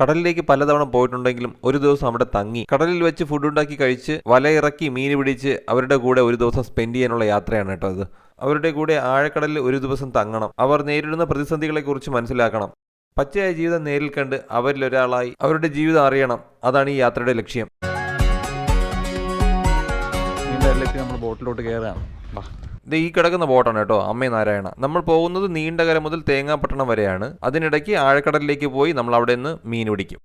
കടലിലേക്ക് പലതവണ പോയിട്ടുണ്ടെങ്കിലും ഒരു ദിവസം അവിടെ തങ്ങി കടലിൽ വെച്ച് ഫുഡ് ഉണ്ടാക്കി കഴിച്ച് വലയിറക്കി മീൻ പിടിച്ച് അവരുടെ കൂടെ ഒരു ദിവസം സ്പെൻഡ് ചെയ്യാനുള്ള യാത്രയാണ് കേട്ടോ ഇത്. അവരുടെ കൂടെ ആഴക്കടലിൽ ഒരു ദിവസം തങ്ങണം. അവർ നേരിടുന്ന പ്രതിസന്ധികളെക്കുറിച്ച് മനസ്സിലാക്കണം. പച്ചയായ ജീവിതം നേരിൽ കണ്ട് അവരിൽ ഒരാളായി അവരുടെ ജീവിതം അറിയണം. അതാണ് ഈ യാത്രയുടെ ലക്ഷ്യം. നമ്മൾ ബോട്ടിലോട്ട് കയറുകയാണ്. ഇത് ഈ കിടക്കുന്ന ബോട്ടാണ് കേട്ടോ, അമ്മേ നാരായണ. നമ്മൾ പോകുന്നത് നീണ്ടകര മുതൽ തേങ്ങാപട്ടണം വരെയാണ്. അതിനിടയ്ക്ക് ആഴക്കടലിലേക്ക് പോയി നമ്മൾ അവിടെ നിന്ന് മീൻ പിടിക്കും.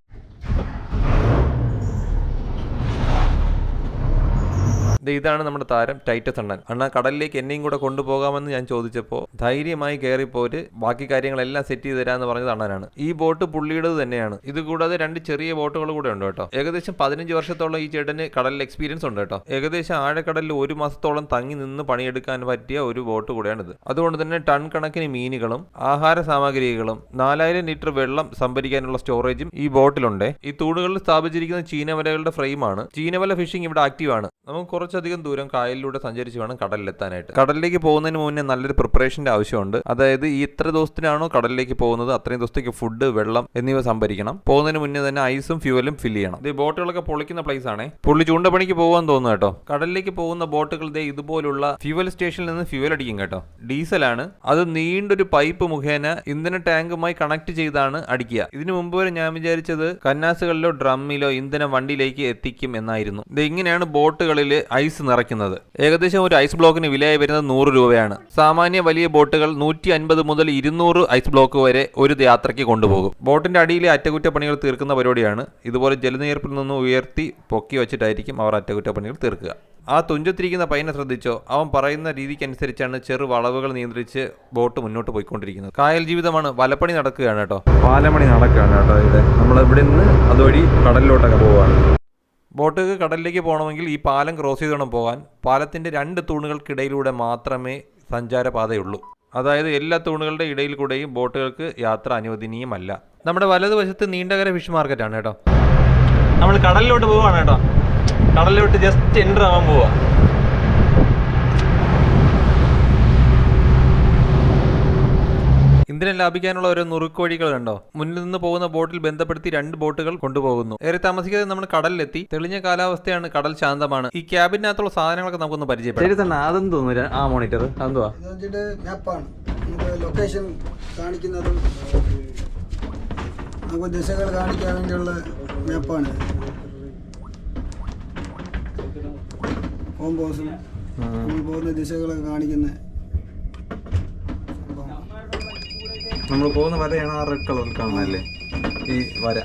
ഇതാണ് നമ്മുടെ താരം ടൈറ്റസ് അണ്ണൻ. അണ്ണാ കടലിലേക്ക് എന്നെയും കൂടെ കൊണ്ടുപോകാമെന്ന് ഞാൻ ചോദിച്ചപ്പോൾ ധൈര്യമായി കയറിപ്പോര്, ബാക്കി കാര്യങ്ങളെല്ലാം സെറ്റ് ചെയ്ത് തരാമെന്ന് പറഞ്ഞത് അണ്ണനാണ്. ഈ ബോട്ട് പുള്ളിയുടേത് തന്നെയാണ്. ഇത് കൂടാതെ 2 ചെറിയ ബോട്ടുകൾ കൂടെ ഉണ്ട് കേട്ടോ. ഏകദേശം 15 വർഷത്തോളം ഈ ചേട്ടന് കടലിൽ എക്സ്പീരിയൻസ് ഉണ്ട് കേട്ടോ. ഏകദേശം ആഴക്കടലിൽ 1 മാസത്തോളം തങ്ങി നിന്ന് പണിയെടുക്കാൻ പറ്റിയ ഒരു ബോട്ട് കൂടെയാണിത്. അതുകൊണ്ട് തന്നെ ടൺ കണക്കിന് മീനുകളും ആഹാര സാമഗ്രികളും 4000 ലിറ്റർ വെള്ളം സംഭരിക്കാനുള്ള സ്റ്റോറേജും ഈ ബോട്ടിലുണ്ട്. ഈ തൂണുകളിൽ സ്ഥാപിച്ചിരിക്കുന്ന ചീനവലകളുടെ ഫ്രെയിമാണ്. ചീനവല ഫിഷിംഗ് ഇവിടെ ആക്റ്റീവ് ആണ്. നമുക്ക് കുറച്ചധികം ദൂരം കായലിലൂടെ സഞ്ചരിച്ച് വേണം കടലിലെത്താനായിട്ട്. കടലിലേക്ക് പോകുന്നതിന് മുന്നേ നല്ലൊരു പ്രിപ്പറേഷന്റെ ആവശ്യമുണ്ട്. അതായത് ഈ എത്ര ദിവസത്തിനാണോ കടലിലേക്ക് പോകുന്നത് അത്രയും ദിവസത്തേക്ക് ഫുഡ്, വെള്ളം എന്നിവ സംഭരിക്കണം. പോകുന്നതിന് മുന്നേ തന്നെ ഐസും ഫ്യൂവലും ഫില്ല് ചെയ്യണം. ഇത് ബോട്ടുകളൊക്കെ പൊളിക്കുന്ന പ്ലേസ് ആണേ. പുള്ളി ചൂണ്ടപ്പണിക്ക് പോകാൻ തോന്നുന്നു കേട്ടോ. കടലിലേക്ക് പോകുന്ന ബോട്ടുകൾ ഇതുപോലുള്ള ഫ്യൂവൽ സ്റ്റേഷനിൽ നിന്ന് ഫ്യൂവൽ അടിക്കും കേട്ടോ. ഡീസലാണ്. അത് നീണ്ടൊരു പൈപ്പ് മുഖേന ഇന്ധന ടാങ്കുമായി കണക്ട് ചെയ്താണ് അടിക്കുക. ഇതിനു മുമ്പ് വരെ ഞാൻ വിചാരിച്ചത് കന്നാസുകളിലോ ഡ്രമ്മിലോ ഇന്ധനം വണ്ടിയിലേക്ക് എത്തിക്കും എന്നായിരുന്നു. ഇത് ഇങ്ങനെയാണ് ബോട്ടുകളിൽ ഐസ് നിറയ്ക്കുന്നത്. ഏകദേശം ഒരു ഐസ് ബ്ലോക്കിന് വിലയായി വരുന്നത് 100 രൂപയാണ്. സാമാന്യ വലിയ ബോട്ടുകൾ 150 മുതൽ 200 ഐസ് ബ്ലോക്ക് വരെ ഒരു യാത്രയ്ക്ക് കൊണ്ടുപോകും. ബോട്ടിന്റെ അടിയിലെ അറ്റകുറ്റപ്പണികൾ തീർക്കുന്ന പരിപാടിയാണ്. ഇതുപോലെ ജലനിരപ്പിൽ നിന്ന് ഉയർത്തി പൊക്കി വെച്ചിട്ടായിരിക്കും അവർ അറ്റകുറ്റപ്പണികൾ തീർക്കുക. ആ തുഞ്ചത്തിരിക്കുന്ന പയ്യനെ ശ്രദ്ധിച്ചോ, അവൻ പറയുന്ന രീതിക്കനുസരിച്ചാണ് ചെറു വളവുകൾ നിയന്ത്രിച്ച് ബോട്ട് മുന്നോട്ട് പോയിക്കൊണ്ടിരിക്കുന്നത്. കായൽ ജീവിതമാണ്. വലപ്പണി നടക്കുകയാണ് കേട്ടോ. പാലമണി നടക്കുകയാണ് കേട്ടോ. ഇവിടെ നമ്മൾ ഇവിടെ നിന്ന് അതുവഴി കടലിലോട്ടൊക്കെ പോവുകയാണ്. ബോട്ടുകൾക്ക് കടലിലേക്ക് പോകണമെങ്കിൽ ഈ പാലം ക്രോസ് ചെയ്ത് വേണം പോകാൻ. പാലത്തിൻ്റെ 2 തൂണുകൾക്കിടയിലൂടെ മാത്രമേ സഞ്ചാരപാതയുള്ളൂ. അതായത് എല്ലാ തൂണുകളുടെ ഇടയിൽ കൂടെയും ബോട്ടുകൾക്ക് യാത്ര അനുവദനീയമല്ല. നമ്മുടെ വലതുവശത്ത് നീണ്ടകര ഫിഷ് മാർക്കറ്റാണ് കേട്ടോ. നമ്മൾ കടലിലോട്ട് പോവുകയാണ് കേട്ടോ. കടലിലോട്ട് ജസ്റ്റ് എൻ്റർ ആവാൻ പോവുക. ഇന്ധനം ലാഭിക്കാനുള്ള ഓരോ നുറുക്ക് വഴികൾ കണ്ടോ. മുന്നിൽ നിന്ന് പോകുന്ന ബോട്ടിൽ ബന്ധപ്പെടുത്തി 2 ബോട്ടുകൾ കൊണ്ടുപോകുന്നു. ഏറെ താമസിക്കാതെ നമ്മൾ കടലിലെത്തി. തെളിഞ്ഞ കാലാവസ്ഥയാണ്, കടൽ ശാന്തമാണ്. ഈ ക്യാബിനകത്തുള്ള സാധനങ്ങളൊക്കെ നമുക്കൊന്ന് പരിചയപ്പെടാം. അതെന്ന് തോന്നുന്നു ആ മോണിറ്റർ അതെന്തുവാ? മാപ്പാണ്. ലൊക്കേഷൻ കാണിക്കുന്നതും നമുക്ക് ദിശകൾ കാണിക്കാൻ വേണ്ടിയുള്ള മാപ്പാണ്. കോമ്പോസും നമ്മൾ പോകുന്ന ദിശകളൊക്കെ കാണിക്കുന്ന നമ്മൾ പോകുന്ന വരയാണ് ആ റെഡ് കളറിൽ കാണുന്നതല്ലേ ഈ വര.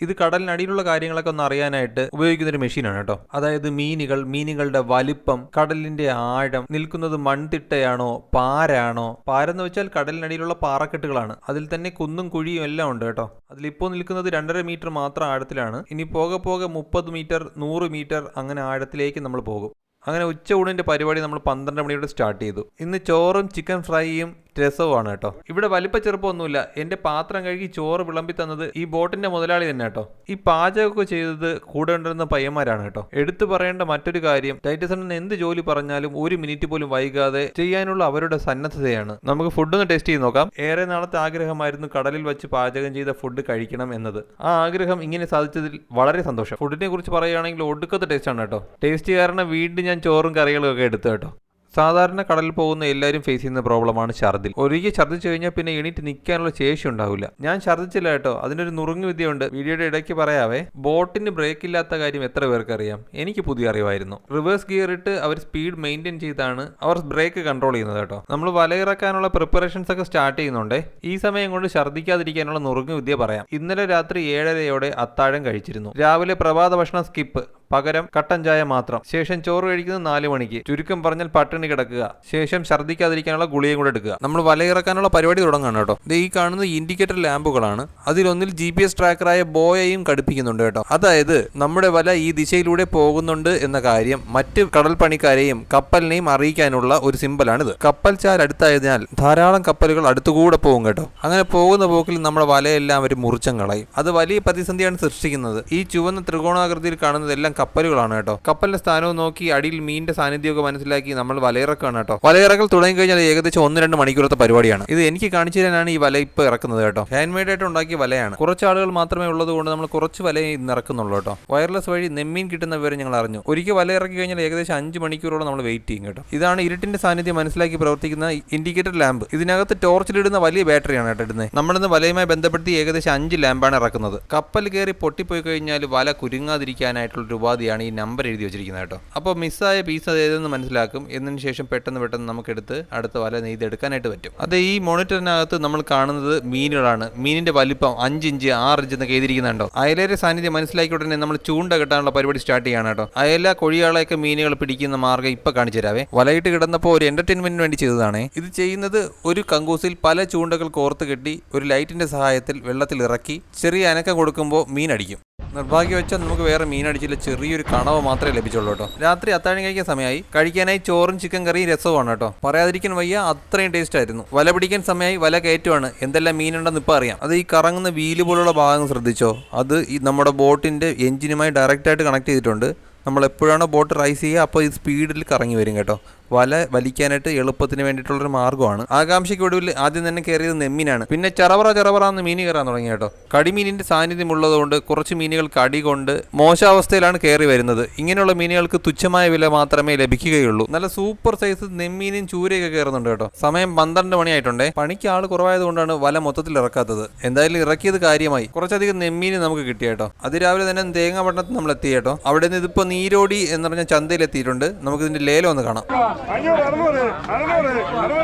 ഇത് കടലിനടിയിലുള്ള കാര്യങ്ങളൊക്കെ ഒന്ന് അറിയാനായിട്ട് ഉപയോഗിക്കുന്ന ഒരു മെഷീനാണ് കേട്ടോ. അതായത് മീനുകളുടെ വലിപ്പം, കടലിന്റെ ആഴം, നിൽക്കുന്നത് മൺതിട്ടയാണോ പാരാണോ. പാരെന്ന് വെച്ചാൽ കടലിനടിയിലുള്ള പാറക്കെട്ടുകളാണ്. അതിൽ തന്നെ കുന്നും കുഴിയും എല്ലാം ഉണ്ട് കേട്ടോ. അതിലിപ്പോൾ നിൽക്കുന്നത് 2.5 മീറ്റർ മാത്രം ആഴത്തിലാണ്. ഇനി പോകെ 30 മീറ്റർ 100 മീറ്റർ അങ്ങനെ ആഴത്തിലേക്ക് നമ്മൾ പോകും. അങ്ങനെ ഉച്ചയൂണിന്റെ പരിപാടി നമ്മൾ 12 മണിയോടെ സ്റ്റാർട്ട് ചെയ്തു. ഇന്ന് ചോറും ചിക്കൻ ഫ്രൈയും രസവുമാണ് കേട്ടോ. ഇവിടെ വലിപ്പ ചെറുപ്പമൊന്നുമില്ല. എന്റെ പാത്രം കഴുകി ചോറ് വിളമ്പി തന്നത് ഈ ബോട്ടിന്റെ മുതലാളി തന്നെ കേട്ടോ. ഈ പാചകമൊക്കെ ചെയ്തത് കൂടെ ഉണ്ടായിരുന്ന പയ്യന്മാരാണ് കേട്ടോ. എടുത്തു പറയേണ്ട മറ്റൊരു കാര്യം, ടൈറ്റസ് അണ്ണൻ എന്ത് ജോലി പറഞ്ഞാലും 1 മിനിറ്റ് പോലും വൈകാതെ ചെയ്യാനുള്ള അവരുടെ സന്നദ്ധതയാണ്. നമുക്ക് ഫുഡ് ഒന്ന് ടേസ്റ്റ് ചെയ്ത് നോക്കാം. ഏറെ നാളത്തെ ആഗ്രഹമായിരുന്നു കടലിൽ വെച്ച് പാചകം ചെയ്ത ഫുഡ് കഴിക്കണം എന്നത്. ആ ആഗ്രഹം ഇങ്ങനെ സാധിച്ചതിൽ വളരെ സന്തോഷം. ഫുഡിനെ കുറിച്ച് പറയുകയാണെങ്കിൽ ഒടുക്കത്തെ ടേസ്റ്റ് ആണ് കേട്ടോ. ടേസ്റ്റ് കാരണം വീണ്ടും ഞാൻ ചോറും കറികളും ഒക്കെ എടുത്തു കേട്ടോ. സാധാരണ കടലിൽ പോകുന്ന എല്ലാവരും ഫേസ് ചെയ്യുന്ന പ്രോബ്ലമാണ് ഛർദിൽ. ഒരിക്കൽ ഛർദിച്ചു കഴിഞ്ഞാൽ പിന്നെ എണീറ്റ് നിൽക്കാനുള്ള ശേഷി ഉണ്ടാവില്ല. ഞാൻ ഛർദിച്ചില്ല കേട്ടോ. അതിനൊരു നുറുങ്ങു വിദ്യയുണ്ട്, വീഡിയോയുടെ ഇടയ്ക്ക് പറയാവേ. ബോട്ടിന് ബ്രേക്ക് ഇല്ലാത്ത കാര്യം എത്ര പേർക്ക് അറിയാം? എനിക്ക് പുതിയ അറിവായിരുന്നു. റിവേഴ്സ് ഗിയർ ഇട്ട് അവർ സ്പീഡ് മെയിൻറ്റെയിൻ ചെയ്താണ് അവർ ബ്രേക്ക് കൺട്രോൾ ചെയ്യുന്നത് കേട്ടോ. നമ്മൾ വലയിറക്കാനുള്ള പ്രിപ്പറേഷൻസ് ഒക്കെ സ്റ്റാർട്ട് ചെയ്യുന്നുണ്ട്. ഈ സമയം കൊണ്ട് ഛർദിക്കാതിരിക്കാനുള്ള നുറുങ്ങു വിദ്യ പറയാം. ഇന്നലെ രാത്രി 7:30 അത്താഴം കഴിച്ചിരുന്നു. രാവിലെ പ്രഭാത ഭക്ഷണം സ്കിപ്പ്, പകരം കട്ടൻ ചായ മാത്രം. ശേഷം ചോറ് കഴിക്കുന്നത് 4 മണിക്ക്. ചുരുക്കം പറഞ്ഞാൽ പട്ടിണി കിടക്കുക. ശേഷം ഛർദ്ദിക്കാതിരിക്കാനുള്ള ഗുളികയും കൂടെ എടുക്കുക. നമ്മൾ വലയിറക്കാനുള്ള പരിപാടി തുടങ്ങാണ് കേട്ടോ. ഈ കാണുന്നത് ഇൻഡിക്കേറ്റർ ലാമ്പുകളാണ്. അതിലൊന്നിൽ GPS ട്രാക്കറായ ബോയയും ഘടിപ്പിക്കുന്നുണ്ട് കേട്ടോ. അതായത് നമ്മുടെ വല ഈ ദിശയിലൂടെ പോകുന്നുണ്ട് എന്ന കാര്യം മറ്റ് കടൽ പണിക്കാരെയും കപ്പലിനെയും അറിയിക്കാനുള്ള ഒരു സിമ്പലാണിത്. കപ്പൽ ചാൽ അടുത്തായതിനാൽ ധാരാളം കപ്പലുകൾ അടുത്തുകൂടെ പോകും കേട്ടോ. അങ്ങനെ പോകുന്ന പോക്കിൽ നമ്മുടെ വലയെല്ലാം ഒരു മുറിച്ചം കളയും. അത് വലിയ പ്രതിസന്ധിയാണ് സൃഷ്ടിക്കുന്നത്. ഈ ചുവന്ന ത്രികോണാകൃതിയിൽ കാണുന്നതെല്ലാം കപ്പലുകളാണ് കേട്ടോ. കപ്പലിന്റെ സ്ഥാനവും നോക്കി അടിയിൽ മീനിന്റെ സാന്നിധ്യമൊക്കെ മനസ്സിലാക്കി നമ്മൾ വലയിറക്കാണ് കേട്ടോ. വലയിറക്കൽ തുടങ്ങി കഴിഞ്ഞാൽ ഏകദേശം 1-2 മണിക്കൂറത്തെ പരിപാടിയാണ്. ഇത് എനിക്ക് കാണിച്ചു തരാനാണ് ഈ വല ഇപ്പോൾ ഇറക്കുന്നത് കേട്ടോ. ഹാൻഡ് മെയ്ഡ് ആയിട്ട് ഉണ്ടാക്കിയ വലയാണ്. കുറച്ച് ആളുകൾ മാത്രമേ ഉള്ളത് കൊണ്ട് നമ്മൾ കുറച്ച് വലയെ ഇന്ന് ഇറക്കുന്നുള്ളൂ കേട്ടോ. വയർലെസ് വഴി നെമ്മീൻ കിട്ടുന്ന വിവരം ഞങ്ങൾ അറിഞ്ഞു. ഒരിക്കൽ വല ഇറക്കി കഴിഞ്ഞാൽ ഏകദേശം 5 മണിക്കൂറോളം നമ്മൾ വെയിറ്റ് ചെയ്യും കേട്ടോ. ഇതാണ് ഇരുട്ടിന്റെ സാന്നിധ്യം മനസ്സിലാക്കി പ്രവർത്തിക്കുന്ന ഇൻഡിക്കേറ്റർ ലാമ്പ്. ഇതിനകത്ത് ടോർച്ചിലിടുന്ന വലിയ ബാറ്ററിയാണ് കേട്ടോ ഇടുന്നത്. നമ്മളിന്ന് വലയുമായി ബന്ധപ്പെടുത്തി ഏകദേശം 5 ലാമ്പാണ് ഇറക്കുന്നത്. കപ്പൽ കയറി പൊട്ടിപ്പോയി കഴിഞ്ഞാൽ വല കുരുങ്ങാതിരിക്കാനായിട്ടുള്ള രൂപാധിയാണ് ഈ നമ്പർ എഴുതി വെച്ചിരിക്കുന്നത് കേട്ടോ. അപ്പോൾ മിസ്സായ പീസ് ഏതെന്ന് മനസ്സിലാക്കും. എന്നതിന് ശേഷം പെട്ടെന്ന് നമുക്കെടുത്ത് അടുത്ത വല നെയ്തെടുക്കാനായിട്ട് പറ്റും. അത് ഈ മോണിറ്ററിനകത്ത് നമ്മൾ കാണുന്നത് മീനുകളാണ്. മീനിന്റെ വലിപ്പം 5 ഇഞ്ച് 6 ഇഞ്ച് എന്നൊക്കെ എഴുതിയിരിക്കുന്നുണ്ടോ. അയലയുടെ സാന്നിധ്യം മനസ്സിലാക്കി ഉടനെ നമ്മൾ ചൂണ്ട കെട്ടാനുള്ള പരിപാടി സ്റ്റാർട്ട് ചെയ്യാണ് കേട്ടോ. അയല കൊഴിയാളെയൊക്കെ മീനുകൾ പിടിക്കുന്ന മാർഗ്ഗം ഇപ്പൊ കാണിച്ചു തരാവേ. വലയിട്ട് കിടന്നപ്പോൾ ഒരു എന്റർടൈൻമെന്റിന് വേണ്ടി ചെയ്തതാണ്. ഇത് ചെയ്യുന്നത് ഒരു കങ്കൂസിൽ പല ചൂണ്ടകൾ കോർത്ത് കെട്ടി ഒരു ലൈറ്റിന്റെ സഹായത്തിൽ വെള്ളത്തിൽ ഇറക്കി ചെറിയ അനക്കം കൊടുക്കുമ്പോൾ മീൻ അടിക്കും. നിർഭാഗ്യം വെച്ചാൽ നമുക്ക് വേറെ മീനടിച്ചില്ല, ചെറിയൊരു കണവ് മാത്രമേ ലഭിച്ചുള്ളൂ കേട്ടോ. രാത്രി അത്താഴം കഴിക്കാൻ സമയമായി. കഴിക്കാനായി ചോറും ചിക്കൻ കറിയും രസവുമാണ് കേട്ടോ. പറയാതിരിക്കാൻ വയ്യ, അത്രയും ടേസ്റ്റ് ആയിരുന്നു. വല പിടിക്കാൻ സമയമായി. വല കയറ്റുവാണ്. എന്തെല്ലാം മീനുണ്ടെന്ന് ഇപ്പം അറിയാം. അത് ഈ കറങ്ങുന്ന വീല് പോലുള്ള ഭാഗം ശ്രദ്ധിച്ചോ. അത് ഈ നമ്മുടെ ബോട്ടിന്റെ എഞ്ചിനുമായി ഡയറക്റ്റായിട്ട് കണക്ട് ചെയ്തിട്ടുണ്ട്. നമ്മൾ എപ്പോഴാണോ ബോട്ട് റൈസ് ചെയ്യുക അപ്പോൾ ഇത് സ്പീഡിൽ കറങ്ങി വരും കേട്ടോ. വല വലിക്കാനായിട്ട് എളുപ്പത്തിന് വേണ്ടിയിട്ടുള്ളൊരു മാർഗ്ഗമാണ്. ആകാംക്ഷയ്ക്ക് ഒടുവിൽ ആദ്യം തന്നെ കയറിയത് നെമ്മീനാണ്. പിന്നെ ചെറവറന്ന് മീൻ കയറാൻ തുടങ്ങി കേട്ടോ. കടിമീനിന്റെ സാന്നിധ്യം ഉള്ളതുകൊണ്ട് കുറച്ച് മീനുകൾ കടി കൊണ്ട് മോശാവസ്ഥയിലാണ് കയറി വരുന്നത്. ഇങ്ങനെയുള്ള മീനുകൾക്ക് തുച്ഛമായ വില മാത്രമേ ലഭിക്കുകയുള്ളൂ. നല്ല സൂപ്പർ സൈസ് നെമ്മീനും ചൂരയൊക്കെ കയറുന്നുണ്ട് കേട്ടോ. സമയം 12 മണിയായിട്ടുണ്ടേ. പണിക്ക് ആൾ കുറവായതുകൊണ്ടാണ് വല മൊത്തത്തിൽ ഇറക്കാത്തത്. എന്തായാലും ഇറക്കിയത് കാര്യമായി. കുറച്ചധികം നെമ്മീന് നമുക്ക് കിട്ടി കേട്ടോ. അതിരാവിലെ തന്നെ തേങ്ങാപട്ടണത്തിൽ നമ്മൾ എത്തി കേട്ടോ. അവിടെ നിന്ന് ഇതിപ്പോ നീരോടി എന്ന് പറഞ്ഞ ചന്തയിൽ എത്തിയിട്ടുണ്ട്. നമുക്ക് ഇതിന്റെ ലേലം ഒന്ന് കാണാം. 500, 600, 600,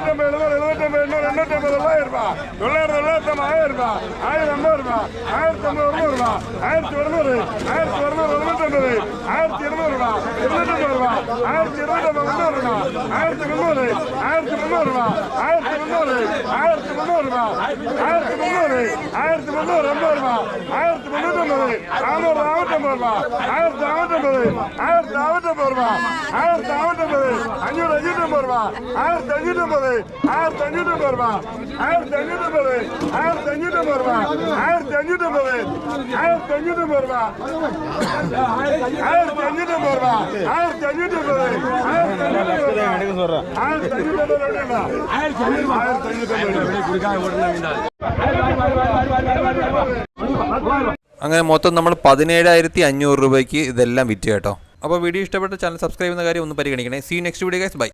65, 70, 850, 950, 900 രൂപ, 900, 1000 രൂപ, 1050 രൂപ, 1500 രൂപ, 1200, 1200, 1250, 1200 രൂപ, 250 രൂപ, 1200 രൂപ, 1300 രൂപ, 1300, 1300 രൂപ, 1300, 1300 രൂപ, 1300, 1350 രൂപ, 1350, 450 രൂപ, 1450, 1450 രൂപ, 550 രൂപ, 550 രൂപ, 1550, 1550 രൂപ, 1550, 1550 രൂപ, 1550, 1550 രൂപ, 1550. അങ്ങനെ മൊത്തം നമ്മൾ 17,500 രൂപയ്ക്ക് ഇതെല്ലാം വിറ്റ് കേട്ടോ. അപ്പോൾ വീഡിയോ ഇഷ്ടപ്പെട്ട ചാനൽ സബ്സ്ക്രൈബ് ചെയ്യുന്ന കാര്യം ഒന്ന് പരിഗണിക്കണേ. See next video guys, by.